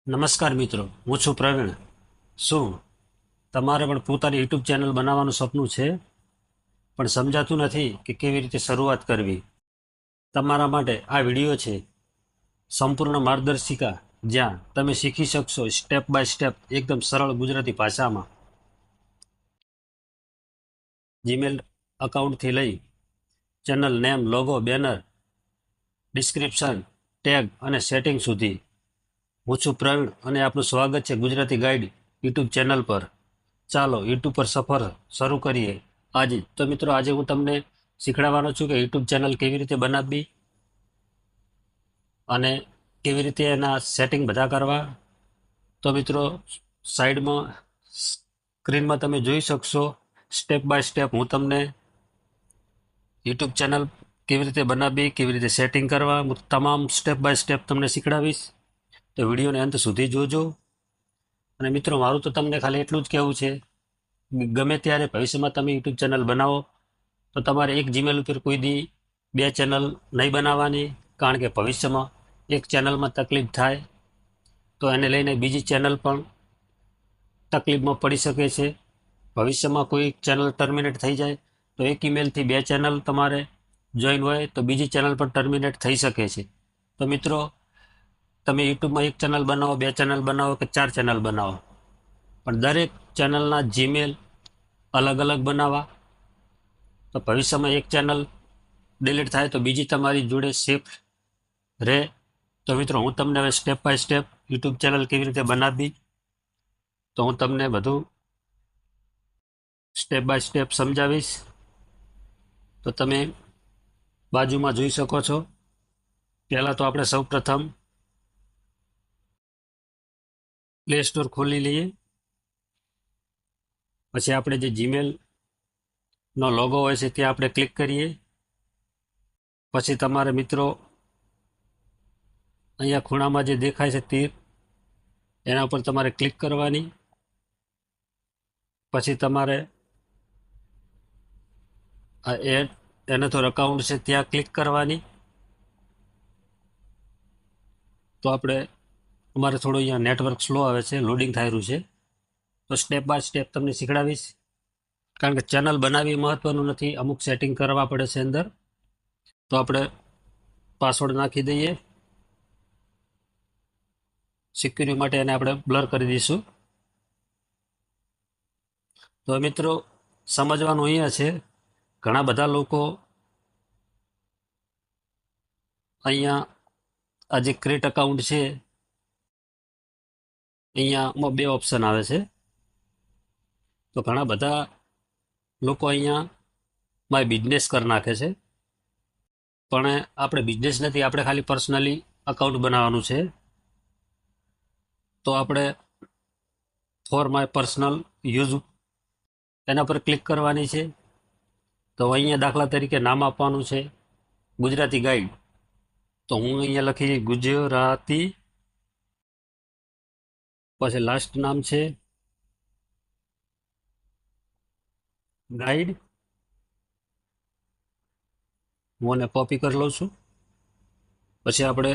નમસ્કાર મિત્રો, હું છું પ્રવીણ. શું તમારે પણ પોતાની યુટ્યુબ ચેનલ બનાવવાનું સપનું છે, પણ સમજાતું નથી કે કેવી રીતે શરૂઆત કરવી? તમારા માટે આ વિડીયો છે સંપૂર્ણ માર્ગદર્શિકા, જ્યાં તમે શીખી શકશો સ્ટેપ બાય સ્ટેપ એકદમ સરળ ગુજરાતી ભાષામાં. જીમેલ અકાઉન્ટથી લઈ channel name, logo, banner, description, tag અને સેટિંગ સુધી. હું છું પ્રવીણ અને આપનું સ્વાગત છે ગુજરાતી ગાઈડ યુટ્યુબ ચેનલ પર. ચાલો યુટ્યુબ પર સફર શરૂ કરીએ આજે. તો મિત્રો, આજે હું તમને શીખવાડવાનો છું કે યુટ્યુબ ચેનલ કેવી રીતે બનાવવી અને કેવી રીતે એના સેટિંગ બધા કરવા. તો મિત્રો, સાઈડમાં સ્ક્રીનમાં તમે જોઈ શકશો સ્ટેપ બાય સ્ટેપ હું તમને યુટ્યુબ ચેનલ કેવી રીતે બનાવવી, કેવી રીતે સેટિંગ કરવા, હું તમામ સ્ટેપ બાય સ્ટેપ તમને શીખડાવીશ. તો વિડીયોને અંત સુધી જોજો. અને મિત્રો, મારું તો તમને ખાલી એટલું જ કહેવું છે, ગમે ત્યારે ભવિષ્યમાં તમે યુટ્યુબ ચેનલ બનાવો તો તમારે એક જીમેલ ઉપર કોઈ દી બે ચેનલ નહીં બનાવવાની, કારણ કે ભવિષ્યમાં એક ચેનલમાં તકલીફ થાય તો એને લઈને બીજી ચેનલ પણ તકલીફમાં પડી શકે છે. ભવિષ્યમાં કોઈ ચેનલ ટર્મિનેટ થઈ જાય તો એક ઈમેલથી બે ચેનલ તમારે જોઈન હોય તો બીજી ચેનલ પણ ટર્મિનેટ થઈ શકે છે. તો મિત્રો, તમે યુટ્યુબમાં એક ચેનલ બનાવો, બે ચેનલ બનાવો કે ચાર ચેનલ બનાવો, પણ દરેક ચેનલના જીમેલ અલગ અલગ બનાવવા. તો ભવિષ્યમાં એક ચેનલ ડિલીટ થાય તો બીજી તમારી જોડે સેફ રહે. તો મિત્રો, હું તમને હવે step by step YouTube channel કેવી રીતે બનાવવી, તો હું તમને બધું સ્ટેપ બાય સ્ટેપ સમજાવીશ. તો તમે બાજુમાં જોઈ શકો છો. પહેલાં તો આપણે સૌ પ્રથમ પ્લે સ્ટોર ખોલી લઈએ. પછી આપણે જે જીમેલનો લોગો હોય છે ત્યાં આપણે ક્લિક કરીએ. પછી તમારે મિત્રો અહીંયા ખૂણામાં જે દેખાય છે તીર, એના ઉપર તમારે ક્લિક કરવાની. પછી તમારે આ એડ એનાથોર અકાઉન્ટ છે ત્યાં ક્લિક કરવાની. તો અમારે થોડું અહીંયા નેટવર્ક સ્લો આવે છે, લોડિંગ થઈ રહ્યું છે. તો સ્ટેપ બાય સ્ટેપ તમને શીખડાવીશ, કારણ કે ચેનલ બનાવવી મહત્વનું નથી, અમુક સેટિંગ કરવા પડે છે અંદર. તો આપણે પાસવર્ડ નાખી દઈએ. સિક્યુરિટી માટે એને આપણે બ્લર કરી દઈશું. તો મિત્રો, સમજવાનું અહીંયા છે, ઘણા બધા લોકો અહીંયા આ જે ક્રિએટ અકાઉન્ટ છે અહીંયામાં બે ઓપ્શન આવે છે. તો ઘણા બધા લોકો અહીંયા માય બિઝનેસ કરી નાખે છે, પણ આપણે બિઝનેસ નથી, આપણે ખાલી પર્સનલી અકાઉન્ટ બનાવવાનું છે. તો આપણે ફોર માય પર્સનલ યુઝ એના પર ક્લિક કરવાની છે. તો અહીંયા દાખલા તરીકે નામ આપવાનું છે ગુજરાતી ગાઈડ. તો હું અહીંયા લખી ગુજરાતી, પછી લાસ્ટ નામ છે ગાઈડ. હું એને કોપી કરી લઉં છું. પછી આપણે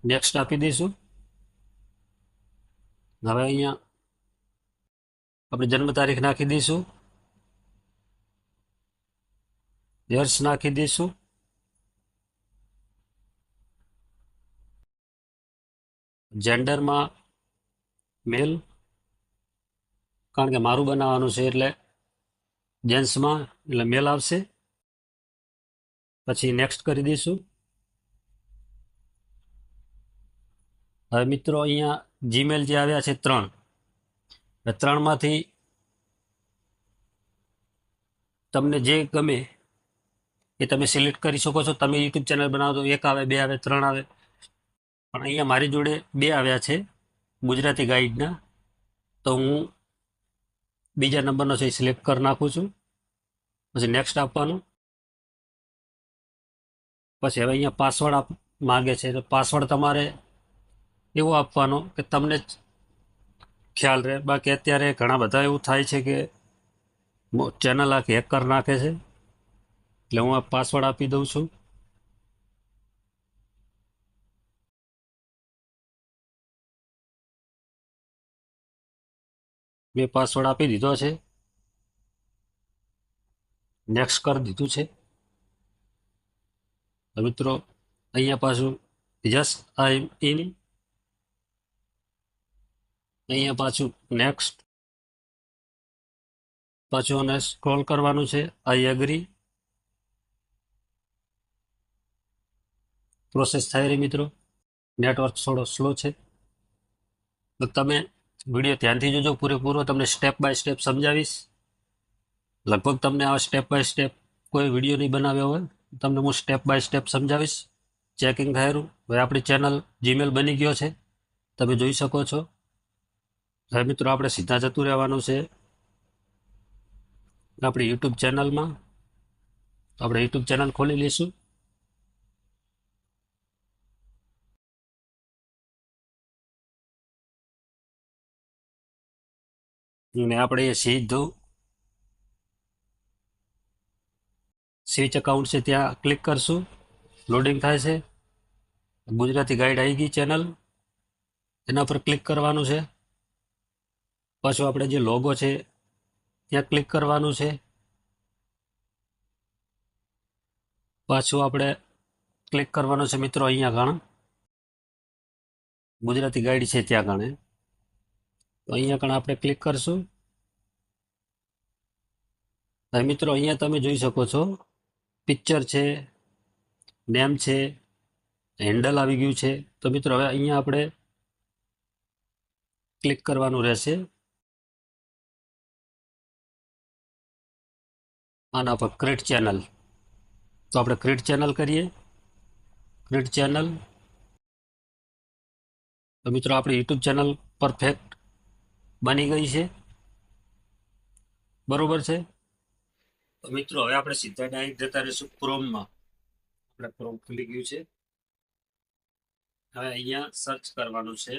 નેક્સ્ટ આપી દઈશું. હવે અહીંયા આપણે જન્મ તારીખ નાખી દઈશું, યર્સ નાખી દઈશું. જેન્ડરમાં મેલ, કારણ કે મારું બનાવવાનું છે એટલે જેન્ટ્સમાં એટલે મેલ આવશે. પછી નેક્સ્ટ કરી દઈશું. હવે મિત્રો, અહીંયા જીમેલ જે આવ્યા છે ત્રણ, એ ત્રણમાંથી તમને જે ગમે એ તમે સિલેક્ટ કરી શકો છો. તમે યુટ્યુબ ચેનલ બનાવો તો એક આવે, બે આવે, ત્રણ આવે, પણ અહીંયા મારી જોડે બે આવ્યા છે ગુજરાતી ગાઈડના. તો હું બીજા નંબરનો છે એ સિલેક્ટ કરી નાખું છું. પછી નેક્સ્ટ આપવાનું. પછી હવે અહીંયા પાસવર્ડ માગે છે, તો પાસવર્ડ તમારે એવો આપવાનો કે તમને જ ખ્યાલ રહે. બાકી અત્યારે ઘણા બધા એવું થાય છે કે ચેનલ આખી હેક કરી નાખે છે. એટલે હું આ પાસવર્ડ આપી દઉં છું. મેં પાસવર્ડ આપી દીધો છે, નેક્સ્ટ કરી દીધું છે. તો મિત્રો અહીંયા પાછું યસ આઈ એમ ઇન, અહીંયા પાછું નેક્સ્ટ, પાછું અને સ્ક્રોલ કરવાનું છે, આઈ એગ્રી. પ્રોસેસ થાય રહી મિત્રો, નેટવર્ક થોડો સ્લો છે. તો તમે વિડીયો ધ્યાનથી જોજો પૂરેપૂરો, તમને સ્ટેપ બાય સ્ટેપ સમજાવીશ. લગભગ તમને આ સ્ટેપ બાય સ્ટેપ કોઈ વિડીયો નહીં બનાવ્યો હોય, તમને હું સ્ટેપ બાય સ્ટેપ સમજાવીશ. ચેકિંગ થયેલું. હવે આપણી ચેનલ જીમેલ બની ગયો છે, તમે જોઈ શકો છો. હવે મિત્રો આપણે સીધા જતું રહેવાનું છે આપણી યુટ્યુબ ચેનલમાં. આપણે યુટ્યુબ ચેનલ ખોલી લઈશું. અને આપણે એ સીધું સ્વિચ અકાઉન્ટ છે ત્યાં ક્લિક કરશું. લોડિંગ થાય છે. ગુજરાતી ગાઈડ આવી ગઈ ચેનલ, એના પર ક્લિક કરવાનું છે. પાછું આપણે જે લોગો છે ત્યાં ક્લિક કરવાનું છે. પાછું આપણે ક્લિક કરવાનું છે મિત્રો અહીંયા આગળ ગુજરાતી ગાઈડ છે ત્યાં આગળ. તો અહીંયા આગળ આપણે ક્લિક કરશું. હવે મિત્રો અહીંયા તમે જોઈ શકો છો પિક્ચર છે, નેમ છે, હેન્ડલ આવી ગયું છે. તો મિત્રો હવે અહીંયા આપણે ક્લિક કરવાનું રહેશે આના પર ક્રિએટ ચેનલ. તો આપણે ક્રિએટ ચેનલ કરીએ. Create channel. તો મિત્રો આપણી યુટ્યુબ ચેનલ પરફેક્ટ બની ગઈ છે, બરોબર છે. તો મિત્રો હવે આપણે સીધા ડાયરેક્ટ જતા રહીશું ક્રોમમાં. આપણે ક્રોમ ખુલી ગયું છે. હવે અહીંયા સર્ચ કરવાનું છે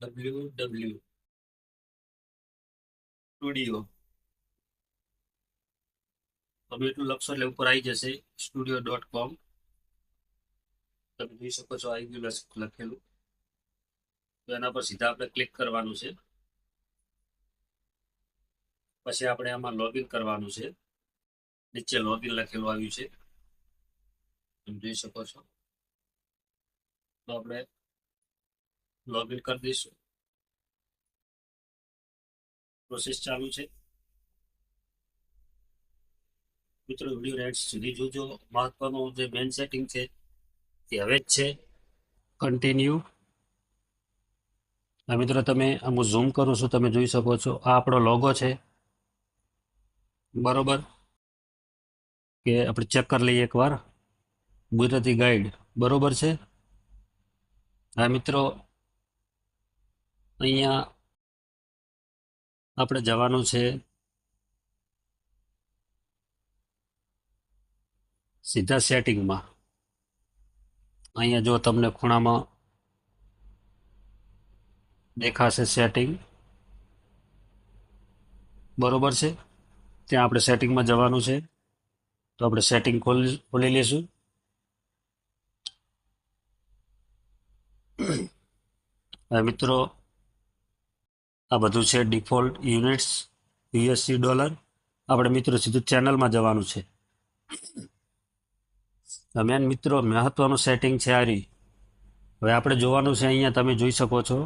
www સ્ટુડિયો. તમે એટલું લખશો એટલે ઉપર આવી જશે studio.com. તમે જોઈ શકો છો આવી ગયું લખેલું. તો એના પર સીધા આપણે ક્લિક કરવાનું છે. પછી આપણે આમાં લોગિન કરવાનું છે. નીચે લોગિન લખેલું આવ્યું છે, તમે જોઈ શકો છો. તો આપણે લોગિન કરી દઈશું. પ્રોસેસ ચાલુ છે. મિત્રો વિડીયો એન્ડ સુધી જોજો. મહત્વનું જે મેન સેટિંગ છે એ હવે જ છે. કન્ટિન્યુ. મિત્રો તમે હું ઝૂમ કરું છું, તમે જોઈ શકો છો આ આપણો લોગો છે, બરોબર. કે આપણે ચેક કરી લઈએ એકવાર. ગુજરાતી ગાઈડ બરોબર છે. હા મિત્રો અહીંયા આપણે જવાનું છે સીધા સેટિંગમાં. અહીંયા જો તમને ખૂણામાં દેખાશે સેટિંગ, બરોબર છે. ત્યાં આપણે સેટિંગમાં જવાનું છે. તો આપણે સેટિંગ ખોલી લઈશું. મિત્રો આ બધું છે ડિફોલ્ટ યુનિટ્સ યુએસસી ડોલર. આપણે મિત્રો સીધું ચેનલમાં જવાનું છે. મેન મિત્રો મહત્વનું સેટિંગ છે આ રહી. હવે આપણે જોવાનું છે અહીંયા તમે જોઈ શકો છો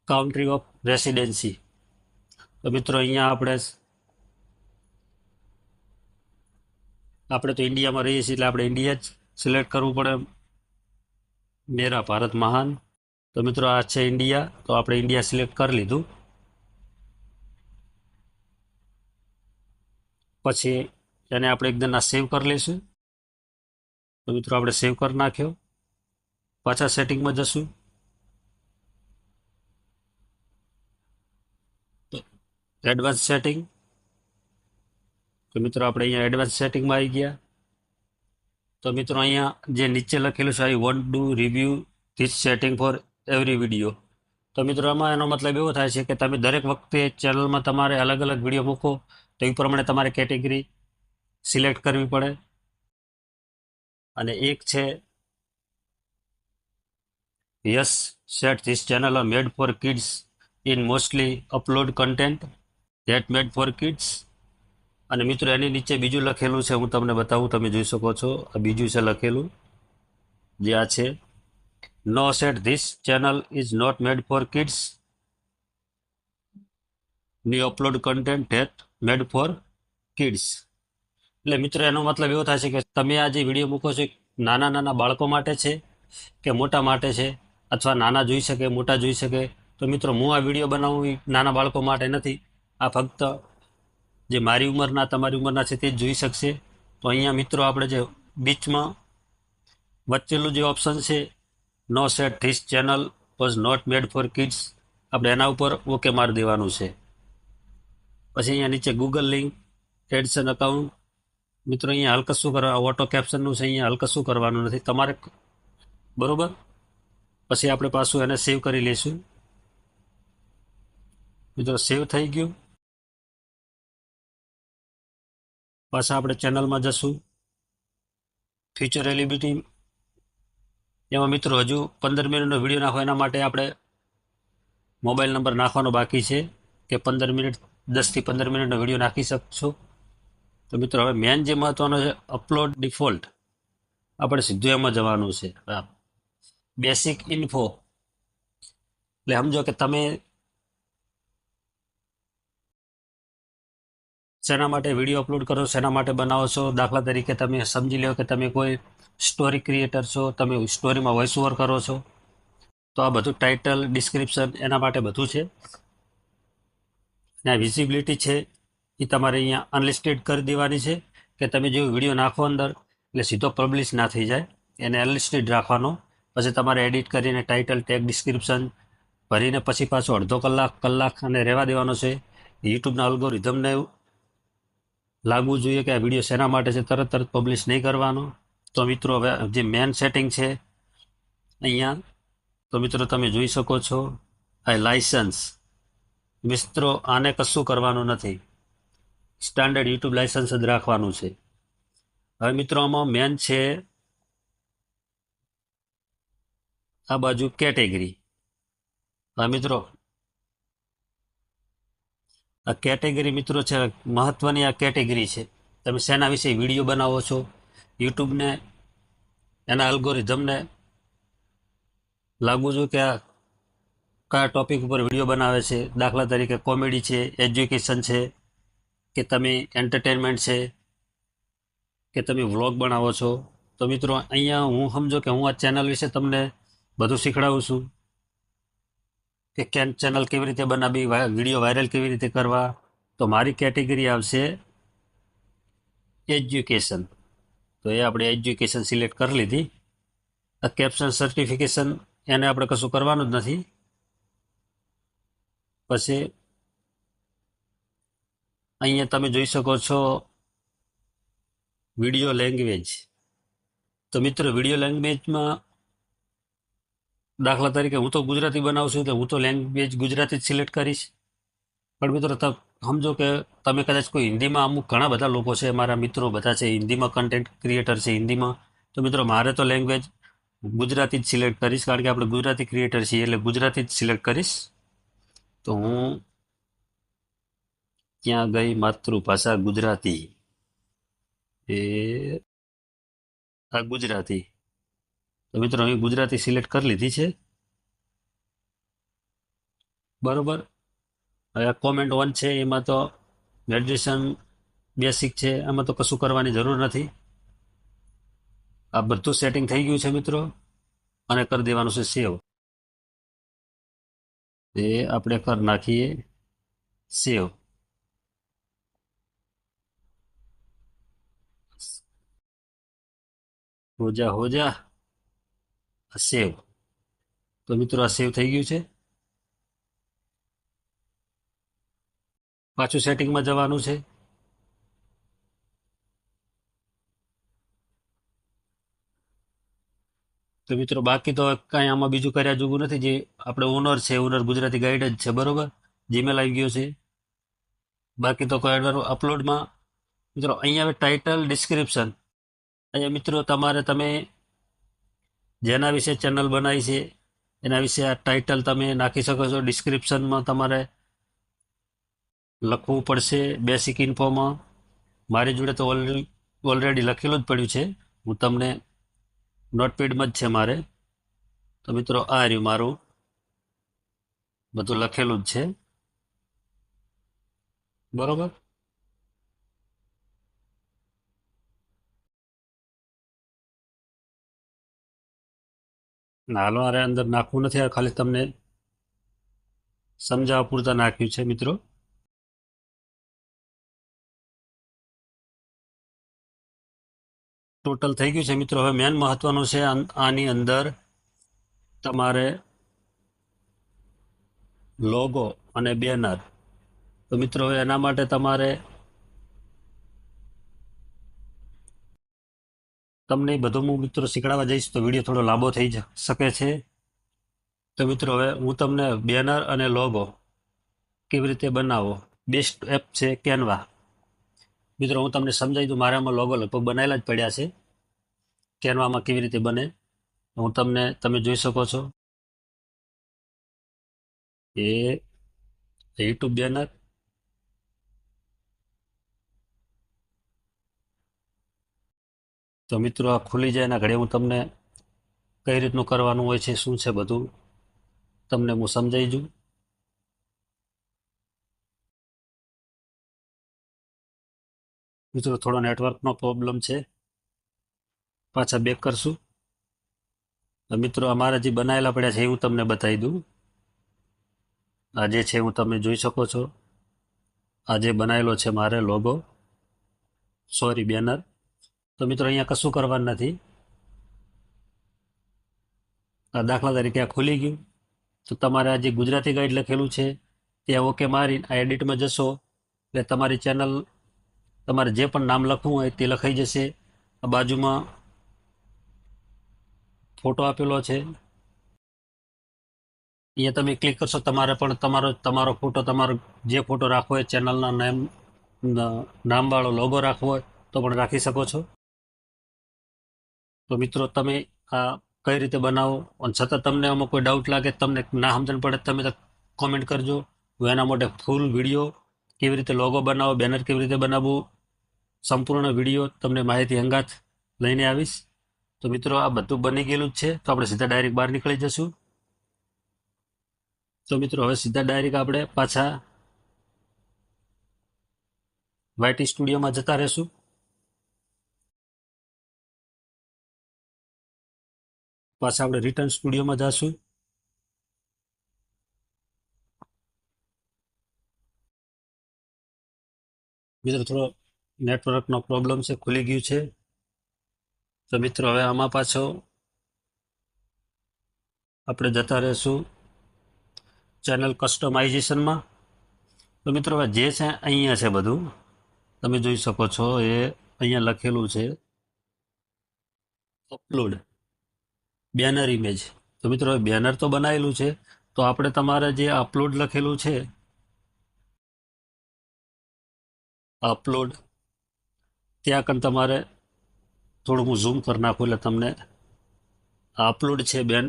કાઉન્ટ્રી ઓફ રેસિડેન્સી. તો મિત્રો અહીંયા આપણે તો ઇન્ડિયામાં રહીએ છીએ એટલે આપણે ઇન્ડિયા જ સિલેક્ટ કરવું પડે. મેરા ભારત મહાન. તો મિત્રો આ છે ઇન્ડિયા, તો આપણે ઇન્ડિયા સિલેક્ટ કરી લીધું. પછી એને આપણે એકદમ સેવ કરી લઈશું. તો મિત્રો આપણે સેવ કરી નાખ્યો. પાછા સેટિંગમાં જશું. Advance setting. તો મિત્રો આપણે અહીંયા એડવાન્સ સેટિંગમાં આવી ગયા. તો મિત્રો અહીંયા જે નીચે લખેલું છે I want to review this setting for every video. તો મિત્રો આમાં એનો મતલબ એવો થાય છે કે તમે દરેક વખતે ચેનલમાં તમારે અલગ અલગ વિડીયો મૂકો તો એ પ્રમાણે તમારે કેટેગરી સિલેક્ટ કરવી પડે. અને એક છે yes set this channel are made for kids in mostly upload content that made for kids. અને મિત્રો એની નીચે બીજું લખેલું છે, હું તમને બતાવું, તમે જોઈ શકો છો. આ બીજું છે લખેલું, જે આ છે, no set this channel is not made for kids new upload content that made for kids. એટલે મિત્રો એનો મતલબ એવો થાય છે કે તમે આ જે વિડીયો મૂકો છો નાના નાના બાળકો માટે છે કે મોટા માટે છે, અથવા નાના જોઈ શકે મોટા જોઈ શકે. તો મિત્રો હું આ વિડીયો બનાવું એ નાના બાળકો માટે નથી. આ ફક્ત જે મારી ઉંમરના તમારી ઉંમરના છે તે જ જોઈ શકશે. તો અહીંયા મિત્રો આપણે જે બીચમાં વચ્ચેલું જે ઓપ્શન છે, no set this channel was not made for kids, આપણે એના ઉપર ઓકે મારી દેવાનું છે. પછી અહીંયા નીચે Google link, ads an account. મિત્રો અહીંયા હાલ કશું કરવા, ઓટો કેપ્શનનું છે, અહીંયા હાલ કશું કરવાનું નથી તમારે, બરોબર. પછી આપણે પાછું એને સેવ કરી લઈશું. મિત્રો સેવ થઈ ગયું. પાછા આપણે ચેનલમાં જશું, ફ્યુચર એલિબિલિટી. એમાં મિત્રો હજુ 15 મિનિટનો વિડીયો નાખો, એના માટે આપણે મોબાઈલ નંબર નાખવાનો બાકી છે કે 15 મિનિટ, 10 થી 15 મિનિટનો વિડીયો નાખી શકશો. તો મિત્રો હવે મેન જે મહત્વનો છે, અપલોડ ડિફોલ્ટ, આપણે સીધું એમાં જવાનું છે. બેસિક ઇન્ફો, એટલે સમજો કે તમે શેના માટે વિડીયો અપલોડ કરો, શેના માટે બનાવો છો. દાખલા તરીકે તમે સમજી લો કે તમે કોઈ સ્ટોરી ક્રિએટર છો, તમે સ્ટોરીમાં વોઇસ ઓવર કરો છો, તો આ બધું ટાઇટલ, ડિસ્ક્રિપ્શન એના માટે બધું છે. અને આ વિઝિબિલિટી છે એ તમારે અહીંયા અનલિસ્ટેડ કરી દેવાની છે, કે તમે જો વિડીયો નાખો અંદર એટલે સીધો પબ્લિશ ના થઈ જાય, એને અનલિસ્ટેડ રાખવાનો. પછી તમારે એડિટ કરીને ટાઇટલ, ટેગ, ડિસ્ક્રિપ્શન ભરીને પછી પાછો અડધો કલાક અને રહેવા દેવાનો છે. યુટ્યુબના અલ્ગોરિધમને લાગવું જોઈએ કે આ વિડીયો શેના માટે છે, તરત પબ્લિશ નહીં કરવાનો. તો મિત્રો હવે જે મેન સેટિંગ છે અહીંયા, તો મિત્રો તમે જોઈ શકો છો, આ લાયસન્સ. મિત્રો આને કશું કરવાનું નથી, સ્ટાન્ડર્ડ યુટ્યુબ લાયસન્સ જ રાખવાનું છે. હવે મિત્રો આમાં મેન છે આ બાજુ કેટેગરી. હવે મિત્રો આ કેટેગરી મિત્રો છે મહત્વની, આ કેટેગરી છે. તમે શેના વિશે વિડીયો બનાવો છો, યુટ્યુબને એના અલ્ગોરિધમને લાગવું જોઈએ કે આ કયા ટોપિક ઉપર વિડીયો બનાવે છે. દાખલા તરીકે કોમેડી છે, એજ્યુકેશન છે, કે તમે એન્ટરટેનમેન્ટ છે, કે તમે વ્લોગ બનાવો છો. તો મિત્રો અહીંયા હું સમજો કે હું આ ચેનલ વિશે તમને બધું શીખડાવું છું કે કેમ ચેનલ કેવી રીતે બનાવવી, વિડીયો વાયરલ કેવી રીતે કરવા. તો મારી કેટેગરી આવશે એજ્યુકેશન. તો એ આપણે એજ્યુકેશન સિલેક્ટ કરી લીધી. આ કેપ્શન, સર્ટિફિકેશન એને આપણે કશું કરવાનું જ નથી. પછી અહીંયા તમે જોઈ શકો છો વિડીયો લેંગ્વેજ. તો મિત્રો વિડીયો લેંગ્વેજમાં દાખલા તરીકે હું તો ગુજરાતી બનાવું છું, તો હું તો લેંગ્વેજ ગુજરાતી જ સિલેક્ટ કરીશ. પણ મિત્રો સમજો કે તમે કદાચ કોઈ હિન્દીમાં, અમુક ઘણા બધા લોકો છે, મારા મિત્રો બધા છે હિન્દીમાં કન્ટેન્ટ ક્રિએટર છે હિન્દીમાં, તો મિત્રો મારે તો લેંગ્વેજ ગુજરાતી જ સિલેક્ટ કરીશ, કારણ કે આપણે ગુજરાતી ક્રિએટર છીએ એટલે ગુજરાતી જ સિલેક્ટ કરીશ. તો હું ત્યાં ગઈ માતૃભાષા ગુજરાતી, એ આ ગુજરાતી. તો મિત્રો અહીં ગુજરાતી સિલેક્ટ કરી લીધી છે, બરોબર. હવે આ કોમેન્ટ ઓન છે, એમાં તો ગ્રેજ્યુએશન બેસિક છે, એમાં તો કશું કરવાની જરૂર નથી. આ બધું સેટિંગ થઈ ગયું છે મિત્રો, અને કરી દેવાનું છે સેવ. એ આપણે કરી નાખીએ સેવ. હો જા સેવ. તો મિત્રો આ સેવ થઈ ગયું છે. પાછું સેટિંગમાં જવાનું છે. તો મિત્રો બાકી તો કાંઈ આમાં બીજું કર્યા જોવું નથી. જે આપણે ઓનર છે, ઓનર ગુજરાતી ગાઈડ જ છે, બરોબર. જીમેલ આવી ગયો છે. બાકી તો કોઈ અપલોડમાં મિત્રો અહીંયા ટાઇટલ, ડિસ્ક્રિપ્શન. અહીંયા મિત્રો તમે જેના વિશે ચેનલ બનાવી છે એના વિશે આ ટાઇટલ તમે નાખી શકો છો. ડિસ્ક્રિપ્શનમાં તમારે લખવું પડશે બેસિક ઇન્ફોમાં. મારી જોડે તો ઓલરેડી લખેલું જ પડ્યું છે. હું તમને નોટપેડમાં જ છે મારે. તો મિત્રો આ રહ્યું મારું બધું લખેલું જ છે, બરોબર. ના હાલો, આરે અંદર નાખવું નથી, આ ખાલી તમને સમજાવવા પૂરતા નાખ્યું છે મિત્રો. ટોટલ થઈ ગયું છે મિત્રો. હવે મેન મહત્વનું છે આની અંદર તમારે લોગો અને બેનર. તો મિત્રો હવે એના માટે તમારે તમને એ બધું હું મિત્રો શીખવાડવા જઈશ તો વિડીયો થોડો લાંબો થઈ શકે છે. તો મિત્રો હવે હું તમને બેનર અને લોગો કેવી રીતે બનાવો, બેસ્ટ એપ છે કેનવા. મિત્રો હું તમને સમજાવી દઉં, મારામાં લોગો લગભગ બનાવેલા જ પડ્યા છે. કેનવામાં કેવી રીતે બને હું તમને, તમે જોઈ શકો છો. એ યુટ્યુબ બેનર, તો મિત્રો આ ખુલી જાય એના ઘડે હું તમને કઈ રીતનું કરવાનું હોય છે, શું છે બધું તમને હું સમજાવી દઉં. મિત્રો થોડો નેટવર્કનો પ્રોબ્લેમ છે, પાછા બેક કરશું. તો મિત્રો અમારા જે બનાવેલા પડ્યા છે એ હું તમને બતાવી દઉં. આ જે છે હું તમે જોઈ શકો છો. આ જે બનાવેલો છે મારે લોગો, સોરી બેનર. તો મિત્રો અહીંયા કશું કરવાનું નથી. આ દાખલા તરીકે આ ખુલી ગયું. તો તમારે આ જે ગુજરાતી ગાઈડ લખેલું છે ત્યાં ઓકે મારી આ એડિટમાં જશો એટલે તમારી ચેનલ, તમારે જે પણ નામ લખવું હોય તે લખાઈ જશે. આ બાજુમાં ફોટો આપેલો છે, અહીંયા તમે ક્લિક કરશો. તમારે પણ તમારો ફોટો, તમારો જે ફોટો રાખવો હોય, ચેનલના નામવાળો લોગો રાખવો હોય તો પણ રાખી શકો છો. તો મિત્રો તમે આ કઈ રીતે બનાવો, અને છતાં તમને આમાં કોઈ ડાઉટ લાગે, તમને ના સમજણ પડે, તમે કોમેન્ટ કરજો. હું એના માટે ફૂલ વિડીયો કેવી રીતે લોગો બનાવો, બેનર કેવી રીતે બનાવવું, સંપૂર્ણ વિડીયો તમને માહિતી હંગાથ લઈને આવીશ. તો મિત્રો આ બધું બની ગયેલું જ છે. તો આપણે સીધા ડાયરેક્ટ બહાર નીકળી જશું. તો મિત્રો હવે સીધા ડાયરેક્ટ આપણે પાછા વાયટી સ્ટુડિયોમાં જતા રહેશું. પાછા આપણે રિટર્ન સ્ટુડિયોમાં જશું. મિત્રો થોડો નેટવર્કનો પ્રોબ્લેમ છે, ખુલી ગયું છે. તો મિત્રો હવે આમાં પાછો આપણે જતા રહેશું ચેનલ કસ્ટમાઇઝેશનમાં. તો મિત્રો હવે જે છે અહીંયા છે બધું તમે જોઈ શકો છો. એ અહીંયા લખેલું છે અપલોડ બેનર ઇમેજ. તો મિત્રો બેનર તો બનાવેલું છે, તો આપણે તમારે જે અપલોડ લખેલું છે, અપલોડ, ત્યાં કન તમારે થોડું હું ઝૂમ કરી નાખું એટલે તમને અપલોડ છે બેન,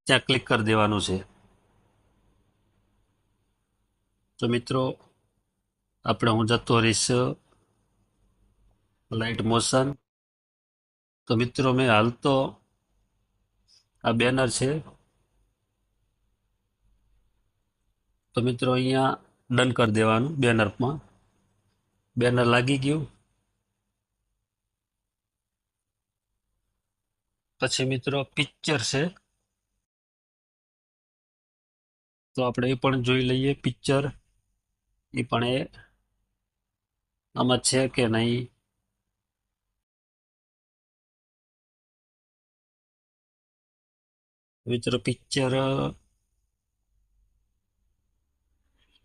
ત્યાં ક્લિક કરી દેવાનું છે. તો મિત્રો આપણે હું જતો રહીશ લાઇટ મોશન. તો મિત્રો મેં હાલ તો આ બેનર છે, તો મિત્રો અહીંયા ડન કરી દેવાનું. બેનરમાં બેનર લાગી ગયું. પછી મિત્રો પિક્ચર છે, તો આપણે એ પણ જોઈ લઈએ. પિક્ચર એ પણ આમાં છે કે નહીં. મિત્રો પિક્ચર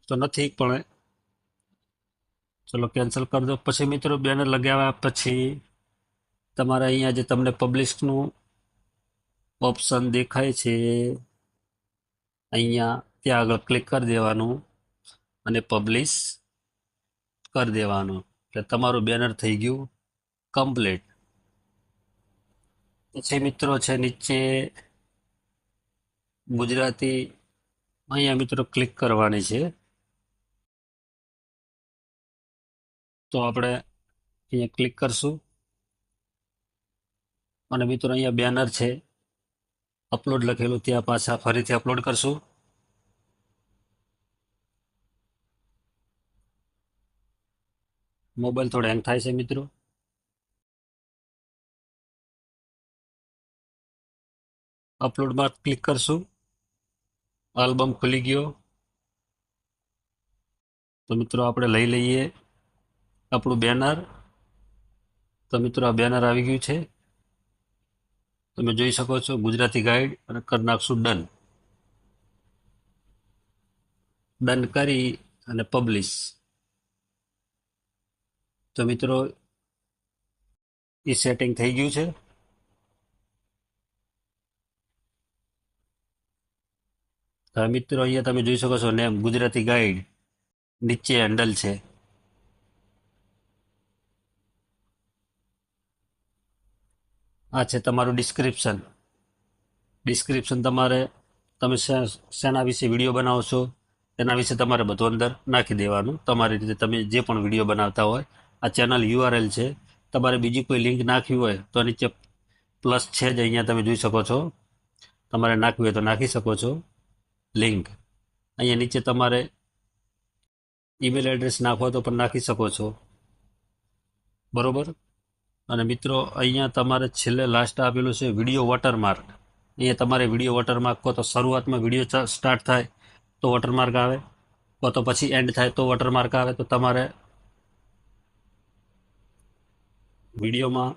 તો નથી, પણ ચલો કેન્સલ કરી દો. પછી મિત્રો બેનર લગાવ્યા પછી તમારે અહીંયા જે તમને પબ્લિશનું ઓપ્શન દેખાય છે અહીંયા, ત્યાં આગળ ક્લિક કરી દેવાનું અને પબ્લિશ કરી દેવાનું. એટલે તમારું બેનર થઈ ગયું કમ્પ્લીટ. પછી મિત્રો છે નીચે ગુજરાતી અહીંયા મિત્રો ક્લિક કરવાની છે. તો આપણે અહીંયા ક્લિક કરશું અને મિત્રો અહીંયા બેનર છે અપલોડ લખેલું, ત્યાં પાછા ફરીથી અપલોડ કરશું. મોબાઈલ થોડો હેંગ થાય છે મિત્રો. અપલોડમાં ક્લિક કરશું. આલ્બમ ખુલી ગયો. તો મિત્રો આપણે લઈ લઈએ આપણું બેનર. તો મિત્રો આ બેનર આવી ગયું છે, તમે જોઈ શકો છો. ગુજરાતી ગાઈડ અને કરી નાખશું ડન. ડન કરી અને પબ્લિશ. તો મિત્રો એ સેટિંગ થઈ ગયું છે. હવે મિત્રો અહીંયા તમે જોઈ શકો છો નેમ ગુજરાતી ગાઈડ, નીચે હેન્ડલ છે. આ છે તમારું ડિસ્ક્રિપ્શન. ડિસ્ક્રિપ્શન તમારે તમે શેના વિશે વિડીયો બનાવો છો તેના વિશે તમારે બધું અંદર નાખી દેવાનું. તમારી રીતે તમે જે પણ વિડીયો બનાવતા હોય. આ ચેનલ URL છે. તમારે બીજી કોઈ લિંક નાખવી હોય તો નીચે પ્લસ છે જ, અહીંયા તમે જોઈ શકો છો. તમારે નાખવી હોય તો નાખી શકો છો લિંક. અહીંયા નીચે તમારે ઈમેલ એડ્રેસ નાખવો તો પણ નાખી શકો છો, બરોબર. અને મિત્રો અહીંયા તમારે છેલ્લે લાસ્ટ આપેલું છે વિડીયો વોટરમાર્ક. અહીંયા તમારે વિડીયો વોટરમાર્ક કહો તો શરૂઆતમાં વિડીયો સ્ટાર્ટ થાય તો વોટરમાર્ક આવે, કહો તો પછી એન્ડ થાય તો વોટરમાર્ક આવે. તો તમારે વિડીયોમાં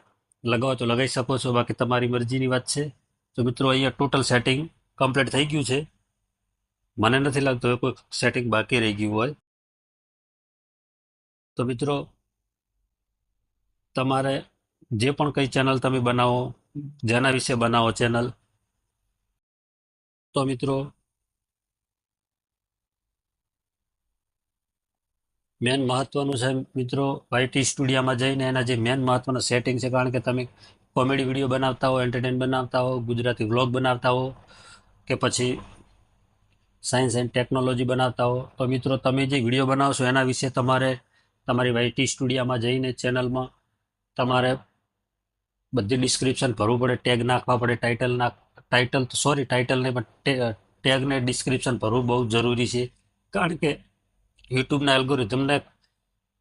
લગાવો તો લગાવી શકો છો, બાકી તમારી મરજીની વાત છે. તો મિત્રો અહીંયા ટોટલ સેટિંગ કમ્પ્લીટ થઈ ગયું છે. મને નથી લાગતું હવે કોઈ સેટિંગ બાકી રહી ગયું હોય. તો મિત્રો તમારે જે પણ કઈ ચેનલ તમે બનાવો, જેના વિશે બનાવો ચેનલ, તો મિત્રો મેન મહત્વનું છે મિત્રો YT સ્ટુડિયોમાં જઈને એના જે મેન મહત્વના સેટિંગ છે. કારણ કે તમે કોમેડી વિડીયો બનાવતા હો, એન્ટરટેન બનાવતા હો, ગુજરાતી વ્લોગ બનાવતા હો, કે પછી સાયન્સ એન્ડ ટેકનોલોજી બનાવતા હો, તો મિત્રો તમે જે વિડીયો બનાવશો એના વિશે તમારે તમારી YT સ્ટુડિયોમાં જઈને ચેનલમાં તમારે બધી ડિસ્ક્રિપ્શન ભરવું પડે, ટેગ નાખવા પડે, ટાઇટલ નહીં પણ ટેગને ડિસ્ક્રિપ્શન ભરવું બહુ જરૂરી છે. કારણ કે યુટ્યુબના એલ્ગોરિધમને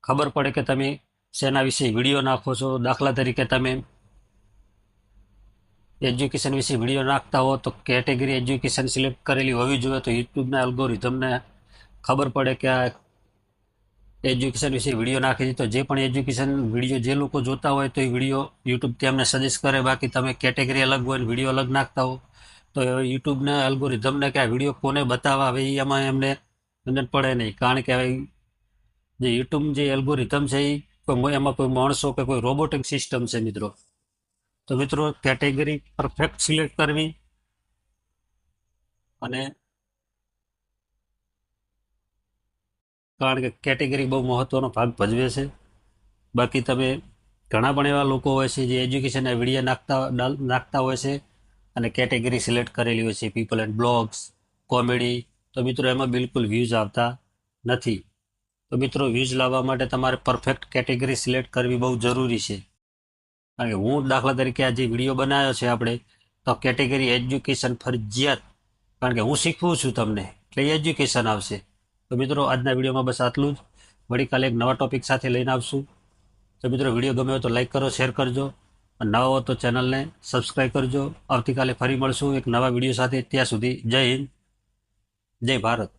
ખબર પડે કે તમે શેના વિશે વિડીયો નાખો છો. દાખલા તરીકે તમે એજ્યુકેશન વિશે વિડીયો નાખતા હો તો કેટેગરી એજ્યુકેશન સિલેક્ટ કરેલી હોવી જોઈએ. તો યુટ્યુબના એલ્ગોરિધમને ખબર પડે કે આ એજ્યુકેશન વિશે વિડીયો નાખે છે, તો જે પણ એજ્યુકેશન વિડીયો જે લોકો જોતા હોય તો એ વિડીયો યુટ્યુબ તેમને સજેસ્ટ કરે. બાકી તમે કેટેગરી અલગ હોય ને વિડીયો અલગ નાખતા હો તો યુટ્યુબના એલ્ગોરિધમને કે આ વિડીયો કોને બતાવવા આવે એમાં એમને સમજણ પડે નહીં. કારણ કે જે યુટ્યુબ જે એલ્ગોરિધમ છે એ એમાં કોઈ માણસો કે કોઈ રોબોટિક સિસ્ટમ છે મિત્રો. તો મિત્રો કેટેગરી પરફેક્ટ સિલેક્ટ કરવી અને કારણ કે કેટેગરી બહુ મહત્વનો ભાગ ભજવે છે. બાકી તમે ઘણા પણ એવા લોકો હોય છે જે એજ્યુકેશનના વિડીયો નાખતા હોય છે અને કેટેગરી સિલેક્ટ કરેલી હોય છે પીપલ એન્ડ બ્લોગ્સ, કોમેડી. તો મિત્રો એમાં બિલકુલ વ્યૂઝ આવતા નથી. તો મિત્રો વ્યૂઝ લાવવા માટે તમારે પરફેક્ટ કેટેગરી સિલેક્ટ કરવી બહુ જરૂરી છે. કારણ કે હું દાખલા તરીકે આ જે વિડીયો બનાવ્યો છે આપણે, તો કેટેગરી એજ્યુકેશન ફરજિયાત, કારણ કે હું શીખવું છું તમને એટલે એજ્યુકેશન આવશે. તો મિત્રો આજના વિડીયોમાં બસ આટલું જ. વળી કાલે એક નવા ટોપિક સાથે લઈને આવશું. તો મિત્રો વિડીયો ગમે હોય તો લાઈક કરો, શેર કરજો, અને નવા હો તો ચેનલને સબસ્ક્રાઈબ કરજો. આવતીકાલે ફરી મળશું એક નવા વિડીયો સાથે. ત્યાં સુધી જય હિન્દ, જય ભારત.